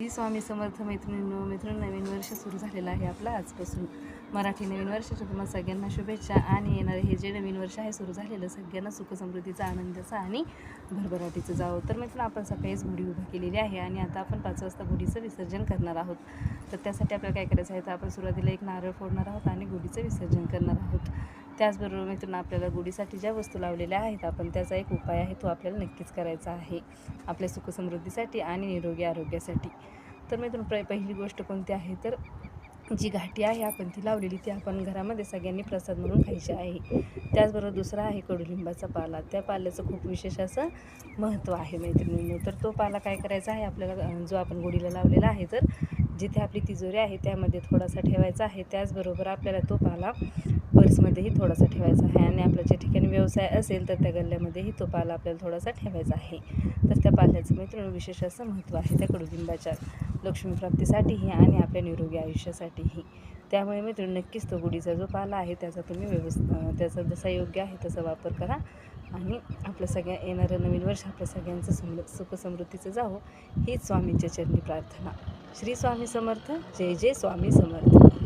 श्री स्वामी समर्थ मैत्रिणींनो. नवीन वर्ष सुरू झालेलं आहे आपलं आजपासून. मराठी नवीन वर्षाच्या तुम्हाला सगळ्यांना शुभेच्छा. आणि येणारे हे जे नवीन वर्ष आहे सुरू झालेलं, सगळ्यांना सुखसमृद्धीचा, आनंदाचा आणि भरभराटीचं जावं. तर मित्रांनो, आपण सकाळीच गुढी उभा केलेली आहे आणि आता आपण 5 वाजता गुढीचं विसर्जन करणार आहोत. तर त्यासाठी आपल्याला काय करायचं आहे, तर आपण सुरुवातीला एक नारळ फोडणार आहोत आणि गुढीचं विसर्जन करणार आहोत. त्याचबरोबर मित्रांनो, आपल्याला गुढीसाठी ज्या वस्तू लावलेल्या आहेत आपण, त्याचा एक उपाय आहे, तो आपल्याला नक्कीच करायचा आहे आपल्या सुखसमृद्धीसाठी आणि निरोगी आरोग्यासाठी. तर मित्रांनो, पहिली गोष्ट कोणती आहे, तर जी घाटी आहे आपण ती लावलेली, ती आपण घरामध्ये सगळ्यांनी प्रसाद म्हणून खायची आहे. त्याचबरोबर दुसरा आहे कडुलिंबाचा पाला. त्या पाल्याचं खूप विशेष असं महत्त्व आहे मैत्रिणींनो. तर तो पाला काय करायचा आहे आपल्याला, जो आपण गुढीला लावलेला आहे, तर जिथे आपली तिजोरी आहे त्यामध्ये थोडासा ठेवायचा आहे. त्याचबरोबर आपल्याला तो पाला पर्समध्येही थोडासा ठेवायचा आहे आणि आपल्या ज्या ठिकाणी व्यवसाय असेल तर त्या गल्ल्यामध्येही तो पाला आपल्याला थोडासा ठेवायचा आहे. तर त्या पाल्याचं मित्रांनो विशेष असं महत्त्व आहे त्या कडुलिंबाच्या लक्ष्मीप्राप्तीसाठीही आणि आपल्या निरोगी आयुष्यासाठीही. त्यामुळे मित्रांनो, नक्कीच तो गुढीचा जो पाला आहे त्याचा तुम्ही त्याचा जसा योग्य आहे तसा वापर करा आणि आपलं येणारं नवीन वर्ष आपल्या सगळ्यांचं सुखसमृद्धीचं जावं, हीच स्वामींच्या चरणी प्रार्थना. श्री स्वामी समर्थ. जय जय स्वामी समर्थ.